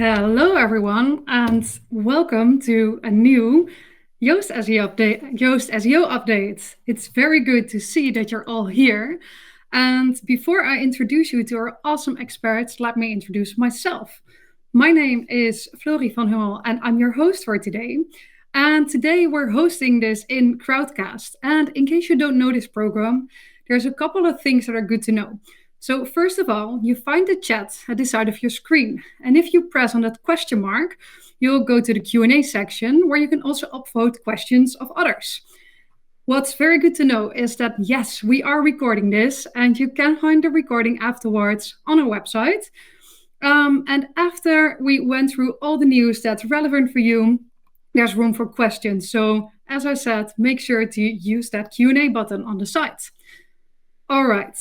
Hello, everyone, and welcome to a new Yoast SEO update. It's very good to see that you're all here. And before I introduce you to our awesome experts, let me introduce myself. My name is Florie van Hummel, and I'm your host for today. And today we're hosting this in Crowdcast. And in case you don't know this program, there's a couple of things that are good to know. So first of all, you find the chat at the side of your screen. And if you press on that question mark, you'll go to the Q&A section where you can also upvote questions of others. What's very good to know is that, yes, we are recording this and you can find the recording afterwards on our website. And after we went through all the news that's relevant for you, there's room for questions. So as I said, make sure to use that Q&A button on the site. All right.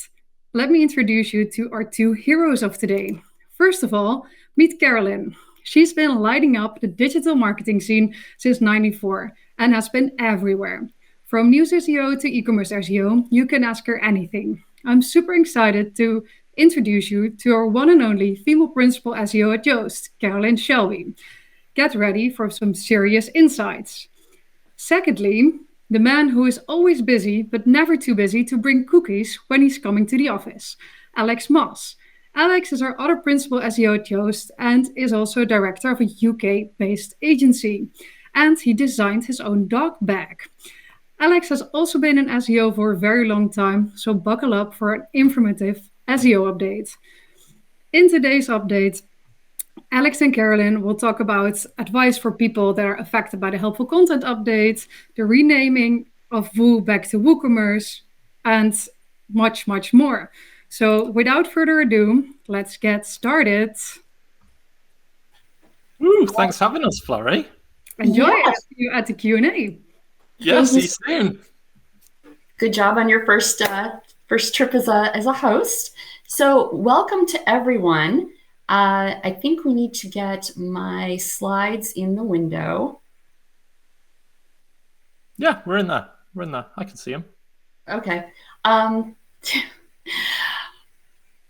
Let me introduce you to our two heroes of today. First of all, meet Carolyn. She's been lighting up the digital marketing scene since '94 and has been everywhere. From news SEO to e-commerce SEO, you can ask her anything. I'm super excited to introduce you to our one and only female principal SEO at Yoast, Carolyn Shelby. Get ready for some serious insights. Secondly, the man who is always busy, but never too busy to bring cookies when he's coming to the office, Alex Moss. Alex is our other principal SEO at Yoast and is also director of a UK-based agency. And he designed his own dog bag. Alex has also been in SEO for a very long time, so buckle up for an informative SEO update. In today's update, Alex and Carolyn will talk about advice for people that are affected by the helpful content update, the renaming of Woo back to WooCommerce, and much, much more. So without further ado, let's get started. Ooh, thanks for having us, Florie. Enjoy it at the Q&A. Yeah, see you soon. Good job on your first trip as a host. So welcome to everyone. I think we need to get my slides in the window. Yeah, we're in there. I can see them. Okay.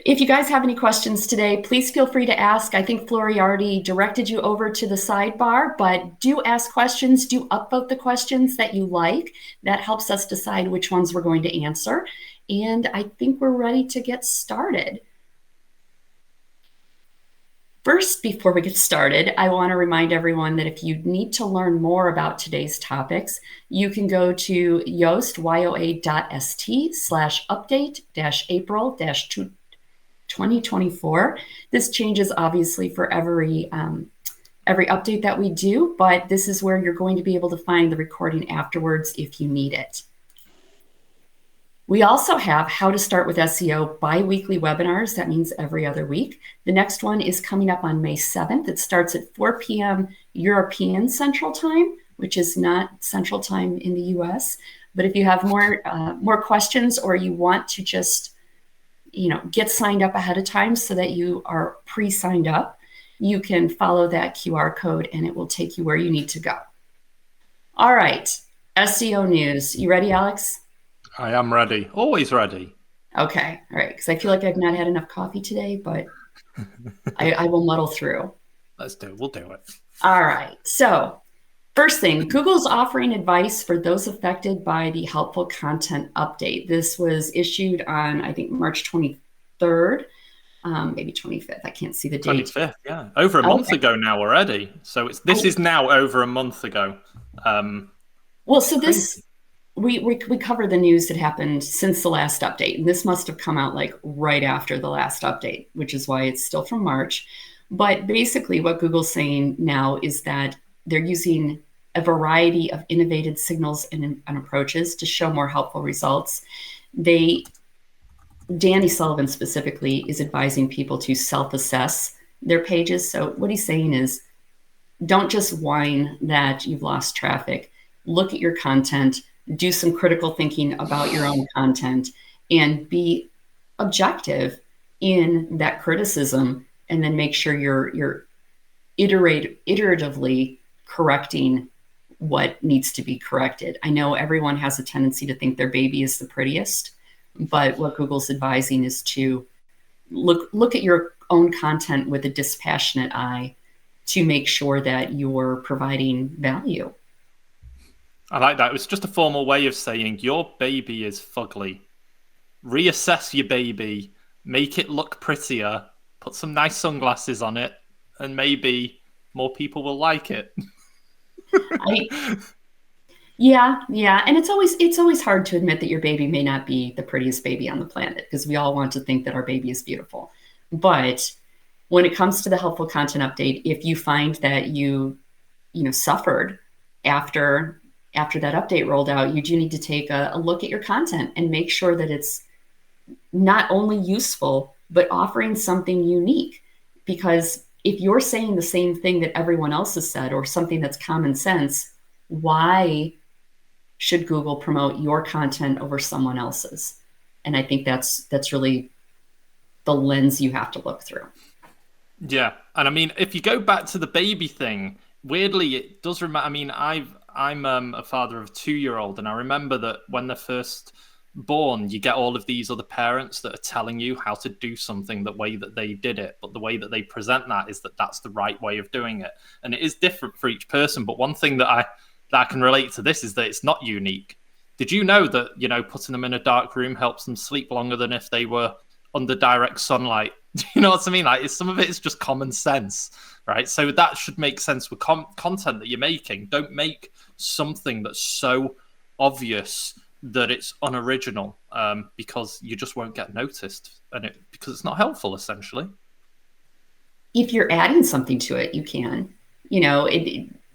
If you guys have any questions today, please feel free to ask. I think Florie already directed you over to the sidebar, but do ask questions. Do upvote the questions that you like. That helps us decide which ones we're going to answer. And I think we're ready to get started. First, before we get started, I want to remind everyone that if you need to learn more about today's topics, you can go to yoast.st/update-april-2024. This changes obviously for every update that we do, but this is where you're going to be able to find the recording afterwards if you need it. We also have How to Start with SEO bi-weekly webinars. That means every other week. The next one is coming up on May 7th. It starts at 4 p.m. European Central Time, which is not Central Time in the US. But if you have more questions or you want to just get signed up ahead of time so that you are pre-signed up, you can follow that QR code and it will take you where you need to go. All right, SEO news. You ready, Alex? I am ready. Always ready. Okay. All right. Because I feel like I've not had enough coffee today, but I will muddle through. Let's do it. We'll do it. All right. So first thing, Google's offering advice for those affected by the helpful content update. This was issued on, I think, March 23rd, maybe 25th. I can't see the date. 25th, yeah. Over a month ago now already. So this is now over a month ago. Well, so this... We cover the news that happened since the last update. And this must have come out like right after the last update, which is why it's still from March. But basically what Google's saying now is that they're using a variety of innovative signals and approaches to show more helpful results. Danny Sullivan specifically is advising people to self-assess their pages. So what he's saying is, don't just whine that you've lost traffic. Look at your content. Do some critical thinking about your own content and be objective in that criticism, and then make sure you're iteratively correcting what needs to be corrected. I know everyone has a tendency to think their baby is the prettiest, but what Google's advising is to look at your own content with a dispassionate eye to make sure that you're providing value. I like that. It was just a formal way of saying your baby is fugly. Reassess your baby, make it look prettier, put some nice sunglasses on it, and maybe more people will like it. Yeah. And it's always hard to admit that your baby may not be the prettiest baby on the planet, because we all want to think that our baby is beautiful. But when it comes to the helpful content update, if you find that you suffered after that update rolled out, you do need to take a look at your content and make sure that it's not only useful, but offering something unique. Because if you're saying the same thing that everyone else has said, or something that's common sense, why should Google promote your content over someone else's? And I think that's really the lens you have to look through. Yeah. And I mean, if you go back to the baby thing, weirdly, it does remind, I mean, I'm a father of a 2-year-old, and I remember that when they're first born, you get all of these other parents that are telling you how to do something the way that they did it, but the way that they present that is that that's the right way of doing it. And it is different for each person. But one thing that I can relate to this is that it's not unique. Did you know that, putting them in a dark room helps them sleep longer than if they were under direct sunlight? You know what I mean? Like, some of it is just common sense, right? So that should make sense with content that you're making. Don't make something that's so obvious that it's unoriginal, because you just won't get noticed, because it's not helpful, essentially. If you're adding something to it, you can,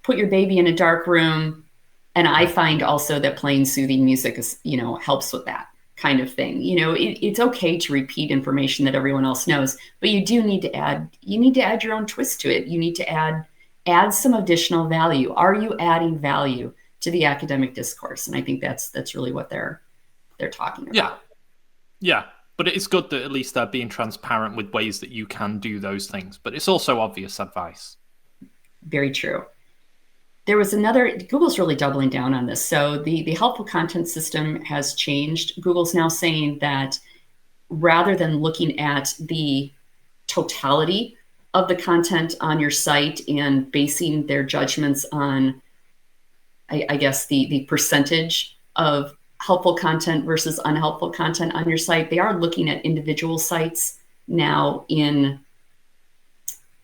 put your baby in a dark room. And I find also that playing soothing music is, helps with that kind of thing. It's okay to repeat information that everyone else knows, but you do need to add your own twist to it. You need to add some additional value. Are you adding value to the academic discourse? And I think that's really what they're talking about. Yeah. But it's good that at least they're being transparent with ways that you can do those things. But it's also obvious advice. Very true. There was Google's really doubling down on this. So the helpful content system has changed. Google's now saying that rather than looking at the totality of the content on your site and basing their judgments on, I guess, the percentage of helpful content versus unhelpful content on your site, they are looking at individual sites now in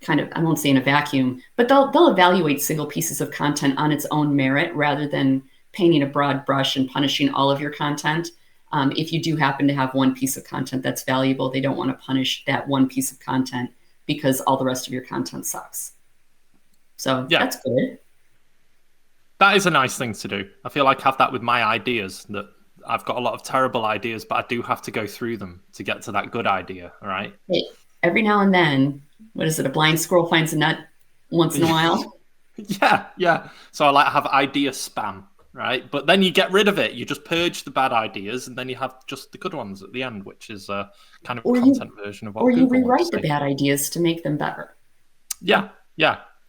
kind of, I won't say in a vacuum, but they'll evaluate single pieces of content on its own merit rather than painting a broad brush and punishing all of your content. If you do happen to have one piece of content that's valuable, they don't want to punish that one piece of content because all the rest of your content sucks. So That's good. That is a nice thing to do. I feel like I have that with my ideas, that I've got a lot of terrible ideas, but I do have to go through them to get to that good idea, right? Hey, every now and then, what is it? A blind squirrel finds a nut once in a while. Yeah. So I like to have idea spam, right? But then you get rid of it. You just purge the bad ideas, and then you have just the good ones at the end, which is a kind of content version of what Google Or you rewrite the say. bad ideas to make them better. Yeah.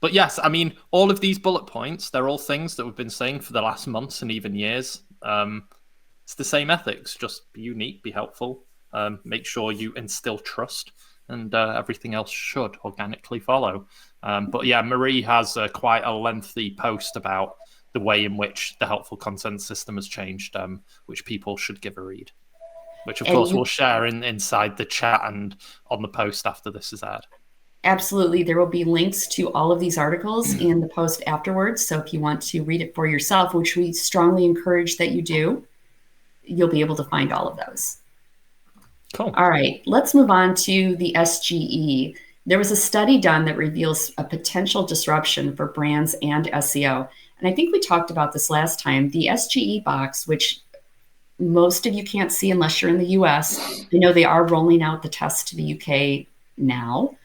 But yes, I mean, all of these bullet points, they're all things that we've been saying for the last months and even years. It's the same ethics, just be unique, be helpful, make sure you instill trust, and everything else should organically follow. But yeah, Marie has quite a lengthy post about the way in which the helpful content system has changed, which people should give a read, which of course we'll share inside the chat and on the post after this is aired. Absolutely. There will be links to all of these articles in the post afterwards. So if you want to read it for yourself, which we strongly encourage that you do, you'll be able to find all of those. Cool. All right, let's move on to the SGE. There was a study done that reveals a potential disruption for brands and SEO. And I think we talked about this last time. The SGE box, which most of you can't see unless you're in the US. I know they are rolling out the test to the UK now.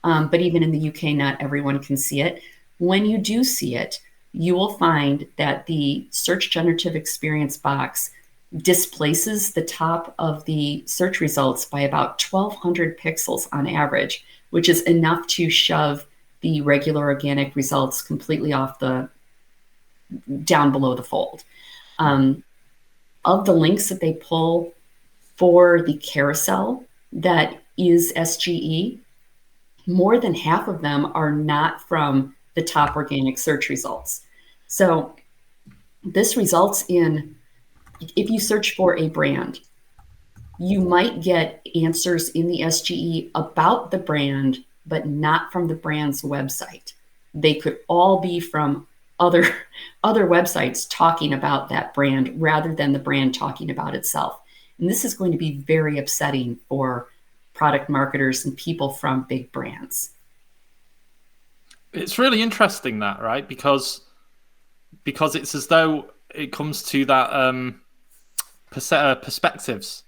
But even in the UK, not everyone can see it. When you do see it, you will find that the search generative experience box displaces the top of the search results by about 1,200 pixels on average, which is enough to shove the regular organic results completely off down below the fold. Of the links that they pull for the carousel that is SGE, more than half of them are not from the top organic search results. So this results in, if you search for a brand, you might get answers in the SGE about the brand, but not from the brand's website. They could all be from other websites talking about that brand rather than the brand talking about itself. And this is going to be very upsetting for product marketers and people from big brands. It's really interesting that, right? Because it's as though it comes to that perspectives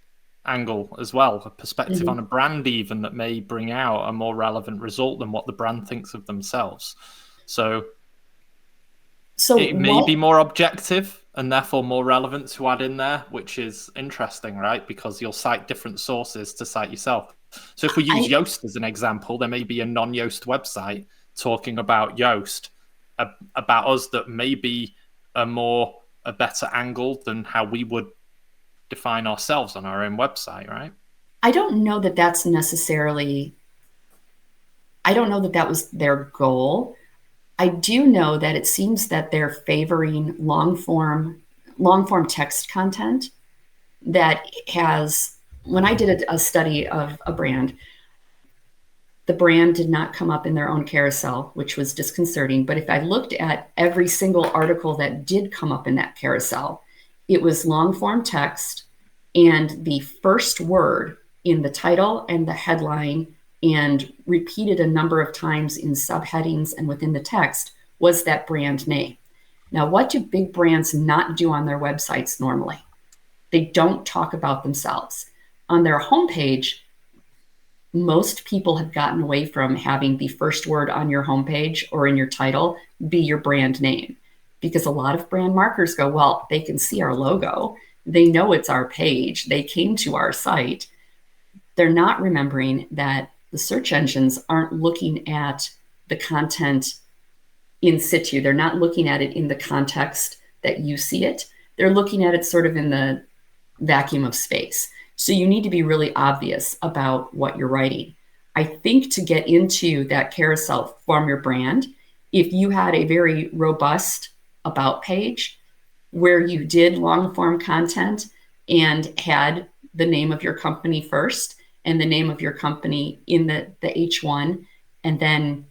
angle as well, a perspective on a brand even that may bring out a more relevant result than what the brand thinks of themselves. So it may be more objective and therefore more relevant to add in there, which is interesting, right? Because you'll cite different sources to cite yourself. So if we use Yoast as an example, there may be a non-Yoast website talking about Yoast, about us, that may be a better angle than how we would define ourselves on our own website, right? I don't know that that's necessarily, I don't know that that was their goal. I do know that it seems that they're favoring long form text content that has, when I did a study of a brand, the brand did not come up in their own carousel, which was disconcerting. But if I looked at every single article that did come up in that carousel, it was long form text, and the first word in the title and the headline and repeated a number of times in subheadings and within the text was that brand name. Now, what do big brands not do on their websites normally? They don't talk about themselves. On their homepage, most people have gotten away from having the first word on your homepage or in your title be your brand name, because a lot of brand marketers go, well, they can see our logo. They know it's our page. They came to our site. They're not remembering that the search engines aren't looking at the content in situ. They're not looking at it in the context that you see it. They're looking at it sort of in the vacuum of space. So you need to be really obvious about what you're writing. I think to get into that carousel from your brand, if you had a very robust about page where you did long form content and had the name of your company first and the name of your company in the H1, and then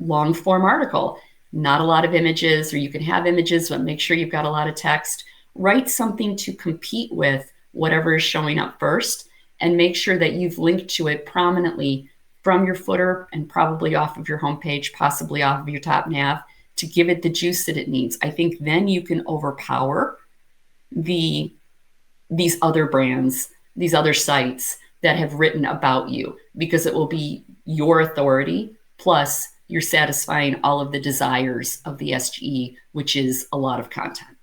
long form article, not a lot of images, or you can have images, but make sure you've got a lot of text. Write something to compete with whatever is showing up first, and make sure that you've linked to it prominently from your footer and probably off of your homepage, possibly off of your top nav, to give it the juice that it needs. I think then you can overpower these other brands, these other sites that have written about you, because it will be your authority, plus you're satisfying all of the desires of the SGE, which is a lot of content.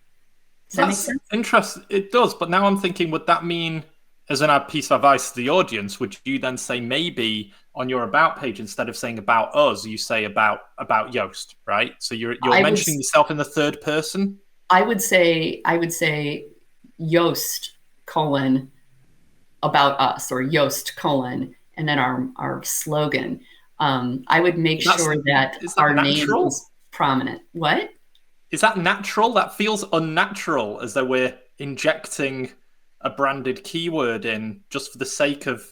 Does that make sense? Interesting. It does, but now I'm thinking, would that mean, as an piece of advice to the audience, would you then say maybe on your about page, instead of saying about us, you say about Yoast, right? So you're mentioning yourself in the third person? I would say Yoast : about us, or Yoast : and then our slogan. I would make sure that our name is prominent. What? Is that natural? That feels unnatural, as though we're injecting a branded keyword in just for the sake of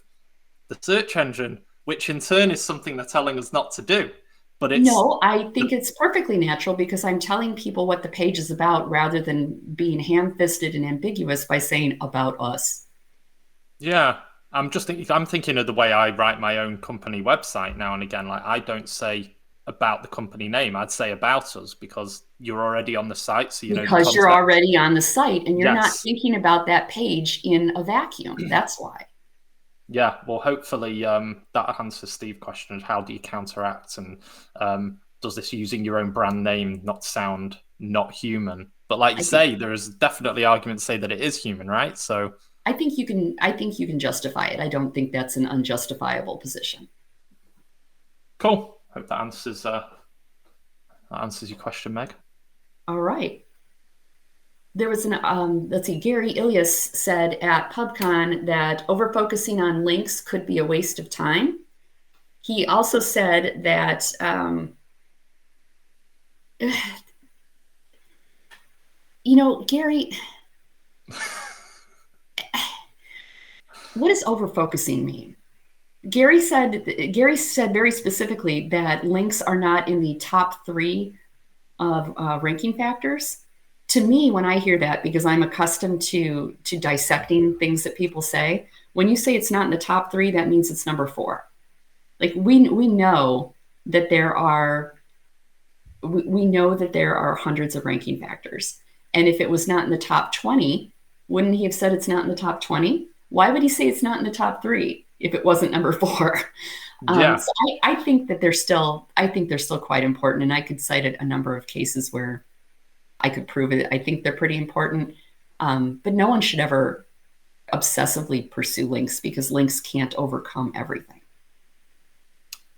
the search engine, which in turn is something they're telling us not to do. But no, I think it's perfectly natural, because I'm telling people what the page is about rather than being ham-fisted and ambiguous by saying about us. Yeah, I'm thinking of the way I write my own company website now and again. Like, I don't say about the company name, I'd say about us, because you're already on the site, so you know. Because you're already on the site, and you're not thinking about that page in a vacuum. That's why. Yeah, well, hopefully that answers Steve's question: how do you counteract, and does this using your own brand name not sound not human? But like you say, there is definitely arguments to say that it is human, right? So I think you can justify it. I don't think that's an unjustifiable position. Cool. Hope that answers your question, Meg. All right. There was let's see, Gary Illyes said at PubCon that overfocusing on links could be a waste of time. He also said that Gary, what does overfocusing mean? Gary said very specifically that links are not in the top 3 of ranking factors. To me, when I hear that, because I'm accustomed to dissecting things that people say, when you say it's not in the top 3, that means it's number 4. Like we know that there are hundreds of ranking factors, and if it was not in the top 20, wouldn't he have said it's not in the top 20? Why would he say it's not in the top 3 if it wasn't number 4? Yeah. So I think that they're still quite important, and I could cite a number of cases where I could prove it. I think they're pretty important, but no one should ever obsessively pursue links, because links can't overcome everything.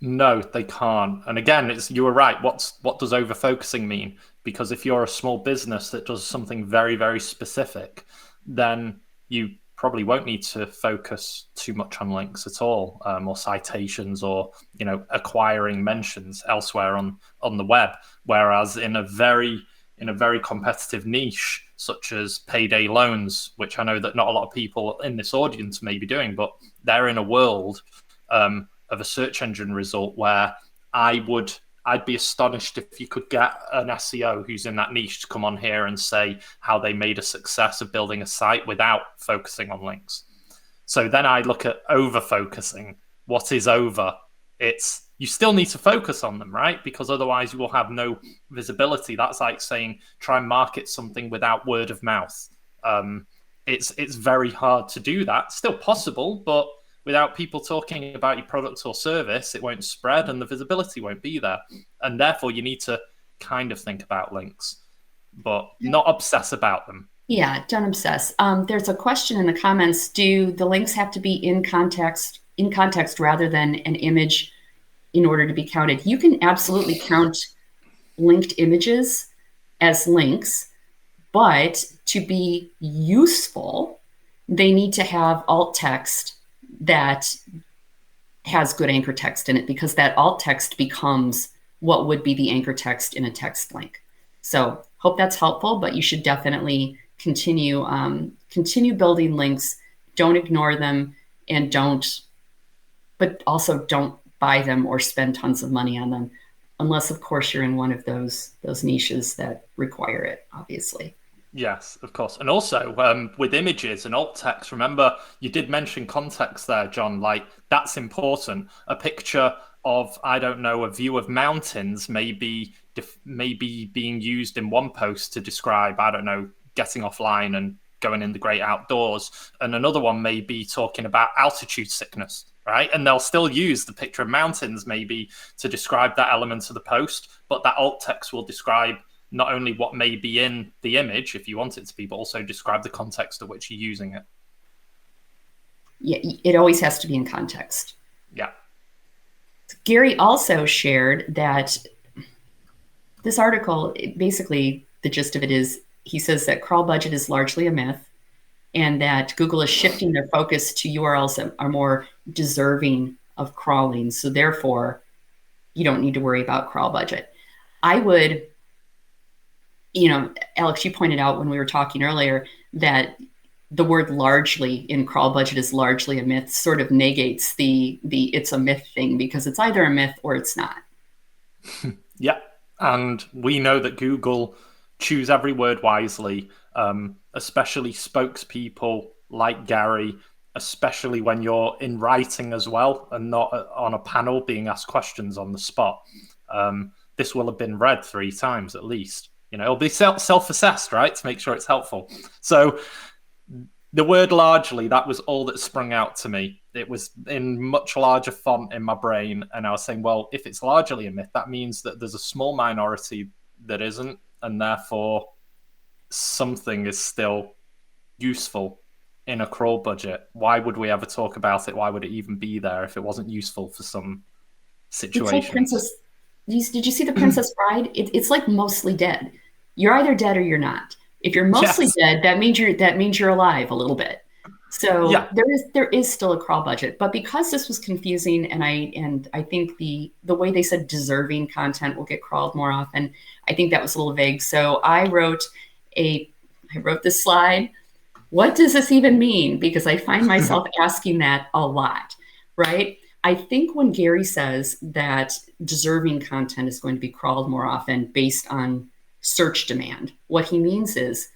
No, they can't. And again, you were right. What does overfocusing mean? Because if you're a small business that does something very, very specific, then you probably won't need to focus too much on links at all, or citations, or acquiring mentions elsewhere on the web. Whereas in a very competitive niche such as payday loans, which I know that not a lot of people in this audience may be doing, but they're in a world of a search engine result where I'd be astonished if you could get an SEO who's in that niche to come on here and say how they made a success of building a site without focusing on links. So then I look at over-focusing. What is over? It's you still need to focus on them, right? Because otherwise you will have no visibility. That's like saying try and market something without word of mouth. It's very hard to do that. Still possible, but without people talking about your product or service, it won't spread and the visibility won't be there. And therefore, you need to kind of think about links, but not obsess about them. Yeah, don't obsess. There's a question in the comments. Do the links have to be in context rather than an image in order to be counted? You can absolutely count linked images as links, but to be useful, they need to have alt text that has good anchor text in it, because that alt text becomes what would be the anchor text in a text link. So hope that's helpful, but you should definitely continue building links. Don't ignore them, and but also don't buy them or spend tons of money on them, unless of course you're in one of those niches that require it, obviously. Yes, of course. And also with images and alt text, remember you did mention context there, John, like that's important. A picture of, I don't know, a view of mountains may be being used in one post to describe, I don't know, getting offline and going in the great outdoors. And another one may be talking about altitude sickness, right? And they'll still use the picture of mountains maybe to describe that element of the post, but that alt text will describe not only what may be in the image, if you want it to be, but also describe the context of which you're using it. Yeah, it always has to be in context. Yeah. Gary also shared that this article, basically the gist of it is, he says that crawl budget is largely a myth, and that Google is shifting their focus to URLs that are more deserving of crawling. So therefore, you don't need to worry about crawl budget. I would, Alex, you pointed out when we were talking earlier that the word largely in crawl budget is largely a myth, sort of negates the it's a myth thing, because it's either a myth or it's not. Yeah. And we know that Google choose every word wisely, especially spokespeople like Gary, especially when you're in writing as well and not on a panel being asked questions on the spot. This will have been read 3 times at least. It'll be self-assessed, right, to make sure it's helpful. So the word largely, that was all that sprung out to me. It was in much larger font in my brain. And I was saying, well, if it's largely a myth, that means that there's a small minority that isn't. And therefore, something is still useful in a crawl budget. Why would we ever talk about it? Why would it even be there if it wasn't useful for some situation? It's like Princess. Did you see The Princess Bride? It's like mostly dead. You're either dead or you're not. If you're mostly dead, that means you're alive a little bit. So Yeah. there is still a crawl budget, but because this was confusing, and I think the way they said deserving content will get crawled more often, I think that was a little vague. So I wrote this slide. What does this even mean? Because I find myself asking that a lot, right? I think when Gary says that deserving content is going to be crawled more often based on search demand, what he means is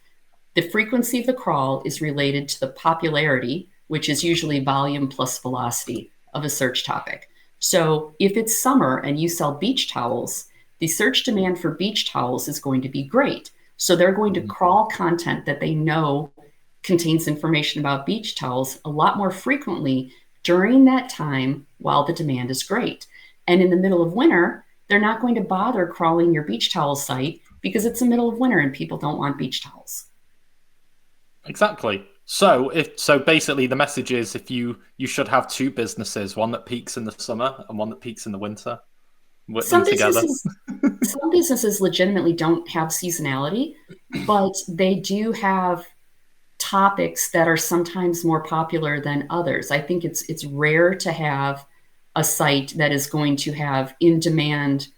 the frequency of the crawl is related to the popularity, which is usually volume plus velocity of a search topic. So if it's summer and you sell beach towels, the search demand for beach towels is going to be great. So they're going to crawl content that they know contains information about beach towels a lot more frequently during that time while the demand is great. And in the middle of winter, they're not going to bother crawling your beach towel site because it's the middle of winter and people don't want beach towels. Exactly. So basically the message is you should have two businesses, one that peaks in the summer and one that peaks in the winter. Work them together. Some businesses legitimately don't have seasonality, but they do have topics that are sometimes more popular than others. I think it's rare to have a site that is going to have in-demand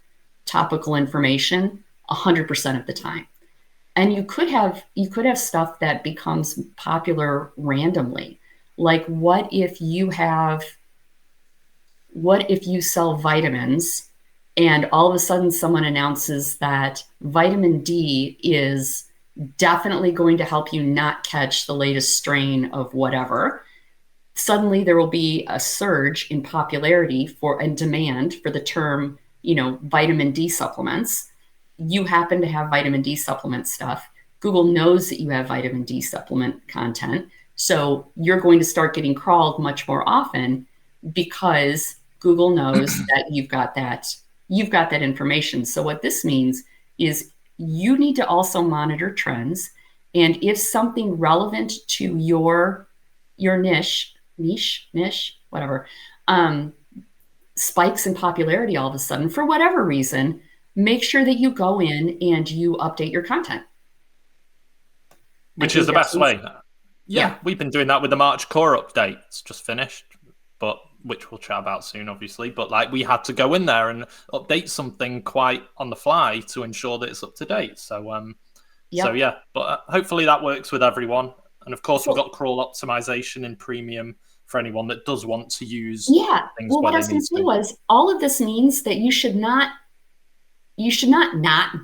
topical information 100% of the time. And you could have stuff that becomes popular randomly. Like what if you sell vitamins and all of a sudden someone announces that vitamin D is definitely going to help you not catch the latest strain of whatever. Suddenly there will be a surge in popularity and demand for the term, vitamin D supplements. You happen to have vitamin D supplement stuff. Google knows that you have vitamin D supplement content. So you're going to start getting crawled much more often because Google knows that you've got that information. So what this means is you need to also monitor trends. And if something relevant to your niche, whatever, spikes in popularity all of a sudden for whatever reason, make sure that you go in and you update your content. Which is the best way. Yeah, we've been doing that with the March core update. It's just finished, but which we'll chat about soon, obviously. But we had to go in there and update something quite on the fly to ensure that it's up to date. So but hopefully that works with everyone. And of course, we've got crawl optimization in premium for anyone that does want to use things. Well, what I was going to say was all of this means that you should not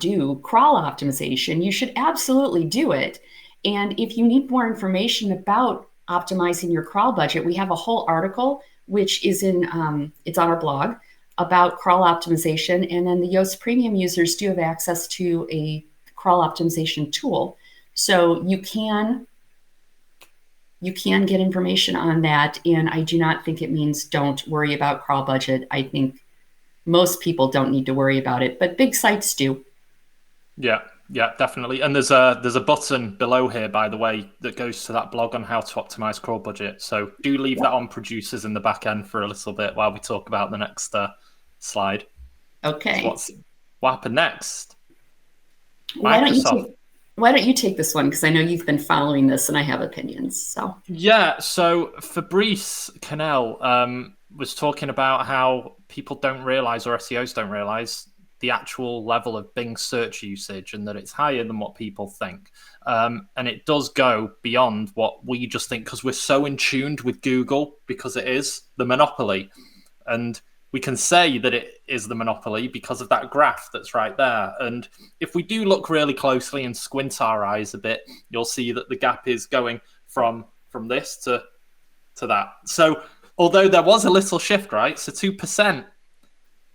do crawl optimization. You should absolutely do it. And if you need more information about optimizing your crawl budget, we have a whole article, which is it's on our blog, about crawl optimization. And then the Yoast Premium users do have access to a crawl optimization tool. So you can get information on that. And I do not think it means don't worry about crawl budget. I think most people don't need to worry about it, but big sites do. Yeah, definitely. And there's a button below here, by the way, that goes to that blog on how to optimize crawl budget. So do leave that on producers in the back end for a little bit while we talk about the next slide. Okay. So what happened next? Why don't you take this one? Because I know you've been following this and I have opinions. So Fabrice Canel was talking about how people don't realize, or SEOs don't realize, the actual level of Bing search usage and that it's higher than what people think. And it does go beyond what we just think because we're so in tuned with Google because it is the monopoly. And we can say that it is the monopoly because of that graph that's right there. And if we do look really closely and squint our eyes a bit, you'll see that the gap is going from this to that. So although there was a little shift, right? So 2%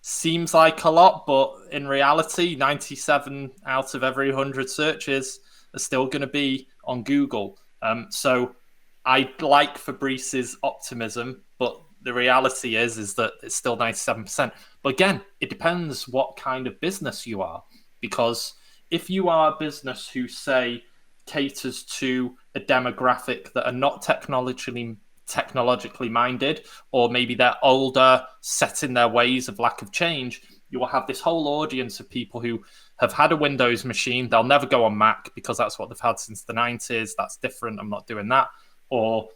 seems like a lot, but in reality, 97 out of every 100 searches are still going to be on Google. So I like Fabrice's optimism, but the reality is that it's still 97%. But again, it depends what kind of business you are. Because if you are a business who, say, caters to a demographic that are not technologically minded, or maybe they're older, set in their ways of lack of change, you will have this whole audience of people who have had a Windows machine. They'll never go on Mac because that's what they've had since the 90s. That's different. I'm not doing that. Or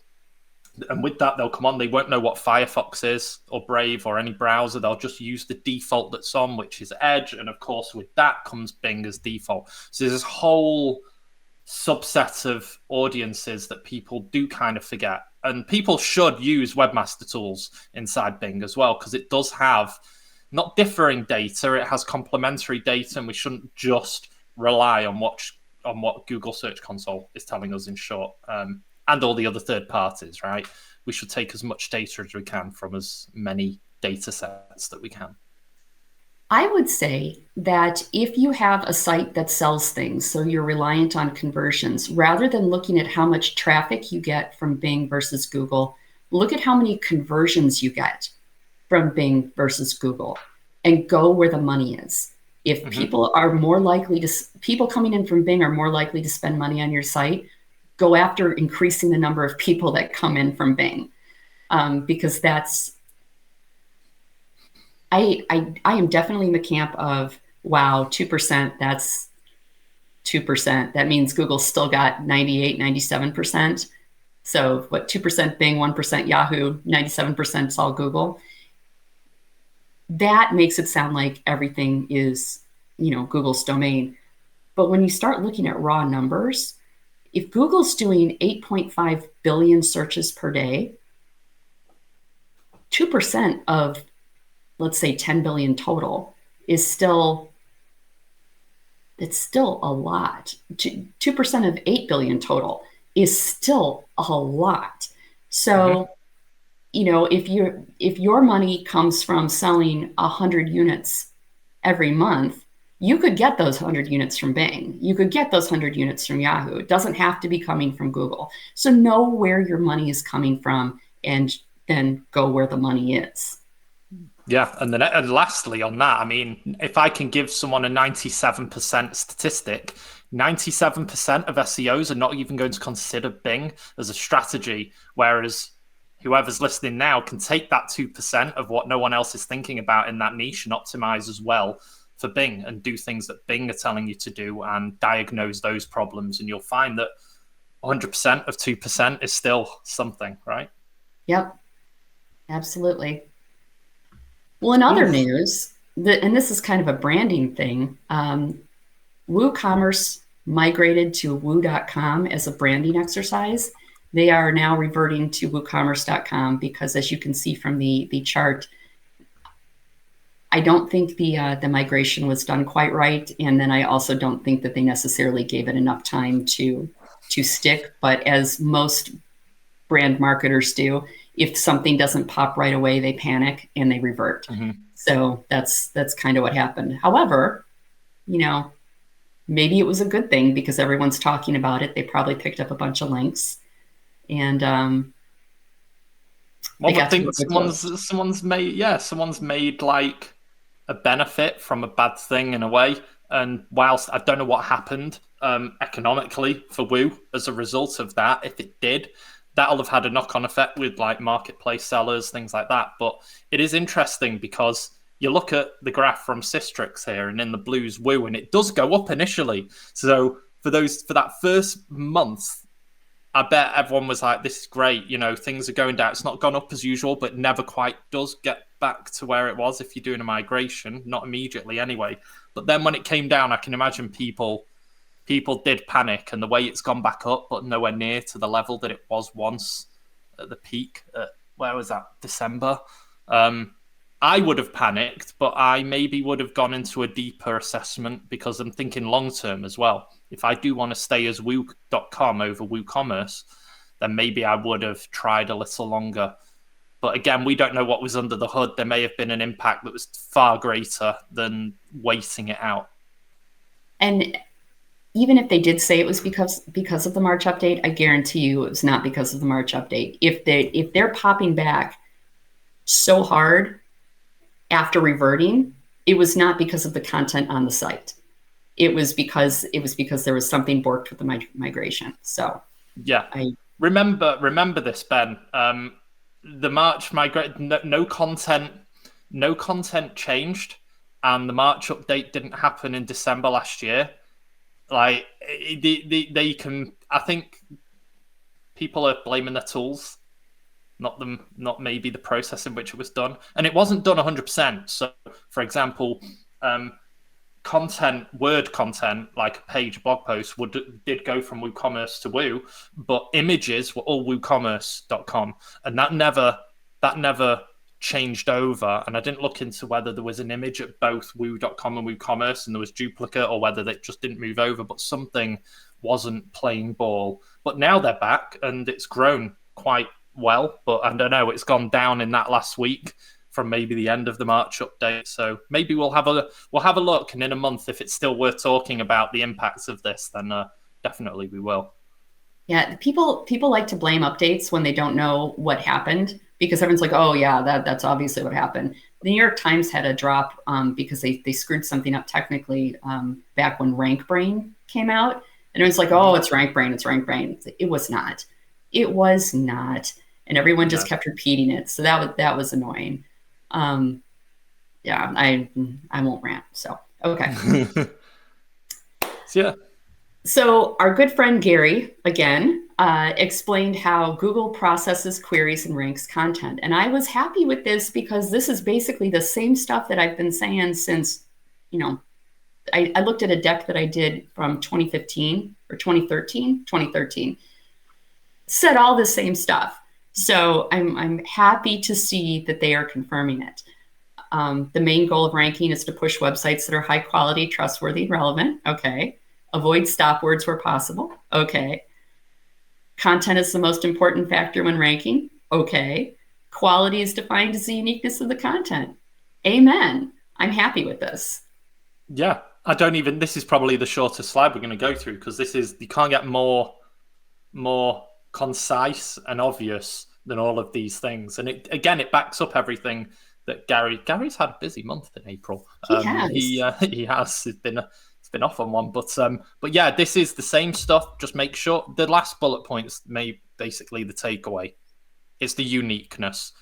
And with that, they'll come on. They won't know what Firefox is or Brave or any browser. They'll just use the default that's on, which is Edge. And of course, with that comes Bing as default. So there's this whole subset of audiences that people do kind of forget. And people should use webmaster tools inside Bing as well, because it does have not differing data, it has complementary data, and we shouldn't just rely on what Google Search Console is telling us in short, and all the other third parties, right? We should take as much data as we can from as many data sets that we can. I would say that if you have a site that sells things, so you're reliant on conversions, rather than looking at how much traffic you get from Bing versus Google, look at how many conversions you get from Bing versus Google and go where the money is. If people are more likely to, people coming in from Bing are more likely to spend money on your site, go after increasing the number of people that come in from Bing, because that's, I am definitely in the camp of, wow, 2%, that's 2%. That means Google's still got 98, 97%. So what, 2% Bing, 1% Yahoo, 97% is all Google. That makes it sound like everything is, Google's domain. But when you start looking at raw numbers, if Google's doing 8.5 billion searches per day, 2% of, let's say, 10 billion total is still, it's still a lot. 2% of 8 billion total is still a lot. So, if your money comes from selling 100 units every month, you could get those 100 units from Bing. You could get those 100 units from Yahoo. It doesn't have to be coming from Google. So know where your money is coming from and then go where the money is. Yeah, and lastly on that, I mean, if I can give someone a 97% statistic, 97% of SEOs are not even going to consider Bing as a strategy, whereas whoever's listening now can take that 2% of what no one else is thinking about in that niche and optimize as well for Bing and do things that Bing are telling you to do and diagnose those problems. And you'll find that 100% of 2% is still something, right? Yep, absolutely. Well, in other news, and this is kind of a branding thing, WooCommerce migrated to woo.com as a branding exercise. They are now reverting to woocommerce.com because, as you can see from the chart, I don't think the migration was done quite right. And then I also don't think that they necessarily gave it enough time to stick. But as most brand marketers do, if something doesn't pop right away, they panic and they revert. So that's kind of what happened. However, maybe it was a good thing because everyone's talking about it. They probably picked up a bunch of links. And well, I think someone's made like a benefit from a bad thing in a way. And whilst I don't know what happened economically for Woo as a result of that, if it did, that'll have had a knock-on effect with like marketplace sellers, things like that. But it is interesting because you look at the graph from Systrix here, and in the blues Woo, and it does go up initially. So for that first month, I bet everyone was like, this is great. Things are going down. It's not gone up as usual, but never quite does get back to where it was if you're doing a migration, not immediately anyway. But then when it came down, I can imagine people did panic, and the way it's gone back up, but nowhere near to the level that it was once at the peak. Where was that? December. I would have panicked, but I maybe would have gone into a deeper assessment because I'm thinking long term as well. If I do want to stay as woo.com over WooCommerce, then maybe I would have tried a little longer. But again, we don't know what was under the hood. There may have been an impact that was far greater than waiting it out. And even if they did say it was because of the March update, I guarantee you it was not because of the March update. If they're popping back so hard after reverting, it was not because of the content on the site. It was because there was something borked with the migration. So yeah, remember this, Ben. The March migration, no content changed, and the March update didn't happen in December last year. Like they can, I think people are blaming their tools not maybe the process in which it was done. And it wasn't done 100%. So, for example, word content, like a page, a blog post, did go from WooCommerce to Woo, but images were all WooCommerce.com, and that never changed over. And I didn't look into whether there was an image at both Woo.com and WooCommerce, and there was duplicate, or whether they just didn't move over. But something wasn't playing ball. But now they're back, and it's grown quite well. But I don't know, it's gone down in that last week from maybe the end of the March update. So maybe we'll have a look, and in a month, if it's still worth talking about the impacts of this, then definitely we will. Yeah, people like to blame updates when they don't know what happened, because everyone's like, oh yeah, that's obviously what happened. The New York Times had a drop because they screwed something up technically back when RankBrain came out. And it was like, oh, it's RankBrain, it's RankBrain. It was not. It was not. And everyone just kept repeating it. So that was annoying. Yeah, I won't rant. So, okay. Yeah. So our good friend Gary, again, explained how Google processes queries and ranks content. And I was happy with this because this is basically the same stuff that I've been saying since, I looked at a deck that I did from 2015 or 2013, said all the same stuff. So I'm happy to see that they are confirming it. The main goal of ranking is to push websites that are high quality, trustworthy, and relevant. Okay. Avoid stop words where possible. Okay. Content is the most important factor when ranking. Okay. Quality is defined as the uniqueness of the content. Amen. I'm happy with this. Yeah. This is probably the shortest slide we're going to go through, because you can't get more concise and obvious than all of these things. And it backs up everything that Gary's had a busy month in April. He has. It's been off on one, but yeah, this is the same stuff. Just make sure the last bullet points basically the takeaway. It's the uniqueness.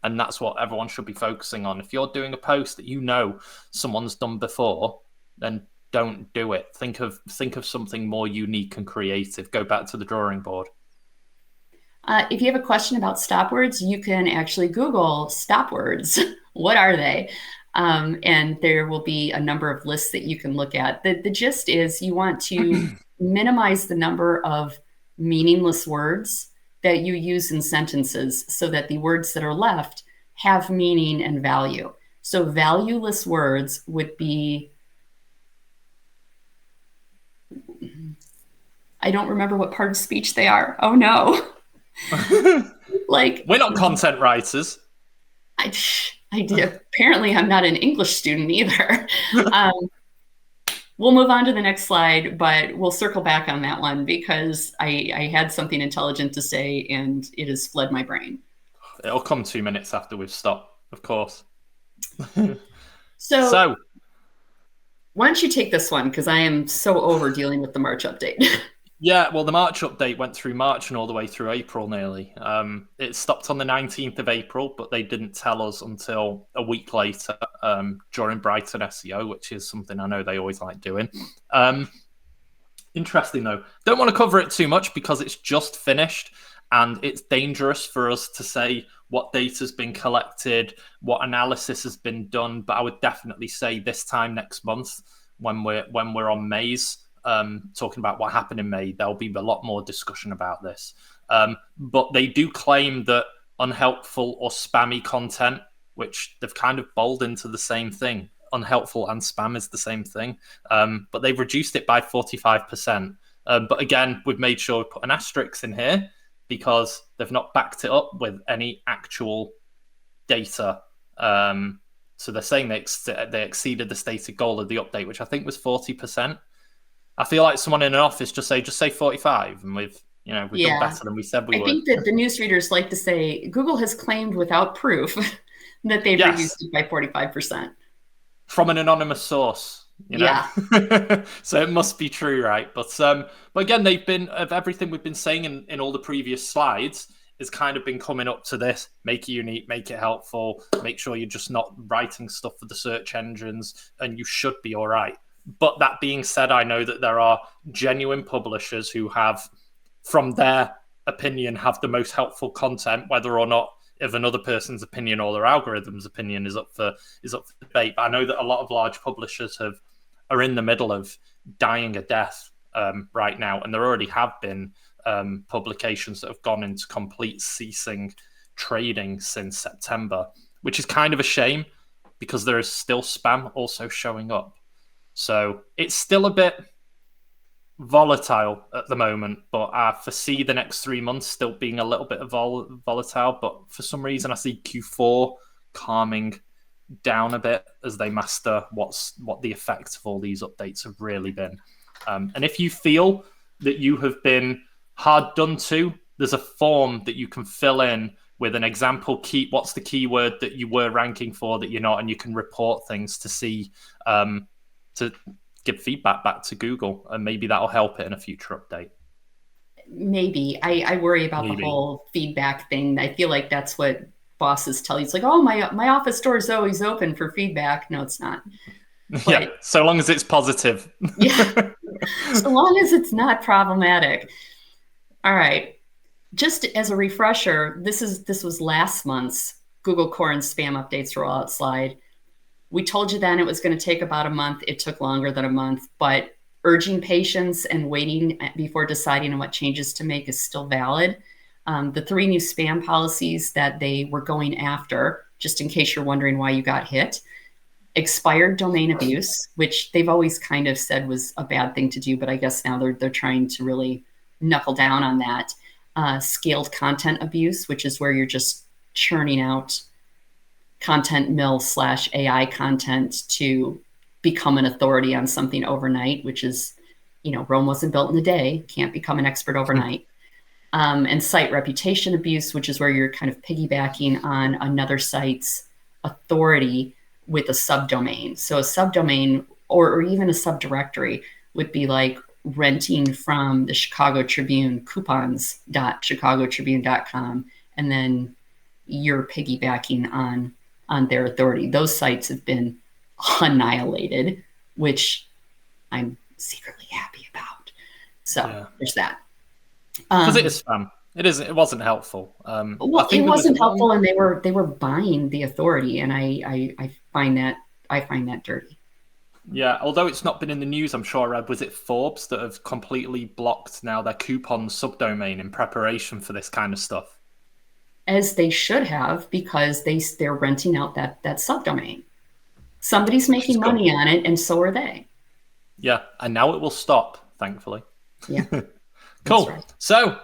And that's what everyone should be focusing on. If you're doing a post that someone's done before, then don't do it. Think of something more unique and creative. Go back to the drawing board. If you have a question about stop words, you can actually Google stop words. What are they? And there will be a number of lists that you can look at. The gist is you want to minimize the number of meaningless words that you use in sentences so that the words that are left have meaning and value. So valueless words would be, I don't remember what part of speech they are. Oh no. Like, we're not content writers. I did. Apparently I'm not an English student either. We'll move on to the next slide, but we'll circle back on that one because I had something intelligent to say and it has fled my brain. It'll come 2 minutes after we've stopped, of course. So why don't you take this one? Because I am so over dealing with the March update. Yeah, well, the March update went through March and all the way through April nearly. It stopped on the 19th of April, but they didn't tell us until a week later during Brighton SEO, which is something I know they always like doing. Interesting, though. Don't want to cover it too much because it's just finished and it's dangerous for us to say what data's been collected, what analysis has been done. But I would definitely say this time next month, when we're on May's, talking about what happened in May, there'll be a lot more discussion about this. But they do claim that unhelpful or spammy content, which they've kind of bowled into the same thing. Unhelpful and spam is the same thing. But they've reduced it by 45%. But again, we've made sure we put an asterisk in here because they've not backed it up with any actual data. So they're saying they exceeded the stated goal of the update, which I think was 40%. I feel like someone in an office just say 45, and we've done better than we said we would. I think that the newsreaders like to say Google has claimed without proof that they've reduced it by 45%. From an anonymous source, Yeah. So it must be true, right? But again, they've been, of everything we've been saying in all the previous slides, has kind of been coming up to this: make it unique, make it helpful, make sure you're just not writing stuff for the search engines, and you should be all right. But that being said, I know that there are genuine publishers who have, from their opinion have the most helpful content, whether or not if another person's opinion or their algorithm's opinion is up for debate. But I know that a lot of large publishers are in the middle of dying a death right now, and there already have been publications that have gone into complete ceasing trading since September, which is kind of a shame because there is still spam also showing up. So it's still a bit volatile at the moment, but I foresee the next 3 months still being a little bit of volatile. But for some reason, I see Q4 calming down a bit as they master what the effects of all these updates have really been. And if you feel that you have been hard done to, there's a form that you can fill in with an example what's the keyword that you were ranking for that you're not, and you can report things to see to give feedback back to Google, and maybe that'll help it in a future update. Maybe. I worry about the whole feedback thing. I feel like that's what bosses tell you. It's like, oh, my office door is always open for feedback. No, it's not. But, yeah, so long as it's positive. Yeah, so long as it's not problematic. All right. Just as a refresher, this was last month's Google Core and Spam Updates rollout slide. We told you then it was going to take about a month. It took longer than a month, but urging patience and waiting before deciding on what changes to make is still valid. The 3 new spam policies that they were going after, just in case you're wondering why you got hit: expired domain abuse, which they've always kind of said was a bad thing to do, but I guess now they're trying to really knuckle down on that. Scaled content abuse, which is where you're just churning out content mill / AI content to become an authority on something overnight, which is, Rome wasn't built in a day, can't become an expert overnight. And site reputation abuse, which is where you're kind of piggybacking on another site's authority with a subdomain. So a subdomain or even a subdirectory would be like renting from the Chicago Tribune coupons.chicagotribune.com, and then you're piggybacking on their authority. Those sites have been annihilated, which I'm secretly happy about. So There's that. Because it is spam. It wasn't helpful. Well, it wasn't helpful, and they were buying the authority, and I find that dirty. Yeah, although it's not been in the news, I'm sure I read, was it Forbes that have completely blocked now their coupon subdomain in preparation for this kind of stuff? As they should have, because they're renting out that subdomain. Somebody's making money on it, and so are they. Yeah, and now it will stop, thankfully. Yeah. Cool. Right. So,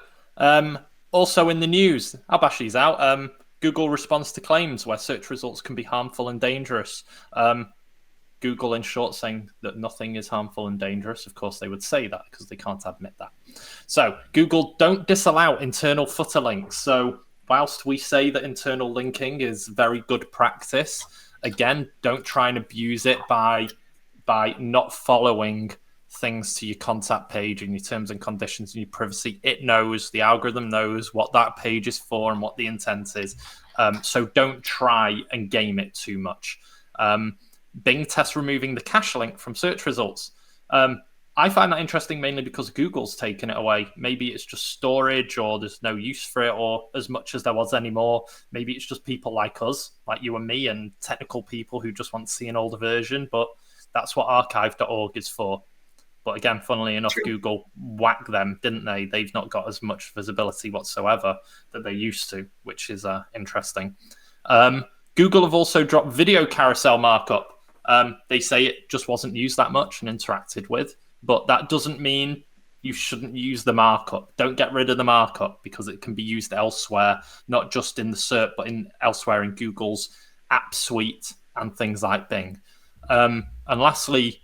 also in the news, I'll bash these out. Google responds to claims where search results can be harmful and dangerous. Google, in short, saying that nothing is harmful and dangerous. Of course, they would say that because they can't admit that. So, Google don't disallow internal footer links. So, whilst we say that internal linking is very good practice, again, don't try and abuse it by not following things to your contact page and your terms and conditions and your privacy. It knows, the algorithm knows what that page is for and what the intent is. So don't try and game it too much. Bing tests removing the cache link from search results. I find that interesting mainly because Google's taken it away. Maybe it's just storage, or there's no use for it, or as much as there was anymore. Maybe it's just people like us, like you and me, and technical people who just want to see an older version, but that's what archive.org is for. But again, funnily enough, Google whacked them, didn't they? They've not got as much visibility whatsoever that they used to, which is interesting. Google have also dropped video carousel markup. They say it just wasn't used that much and interacted with, but that doesn't mean you shouldn't use the markup. Don't get rid of the markup because it can be used elsewhere, not just in the SERP, but elsewhere in Google's app suite and things like Bing. And lastly,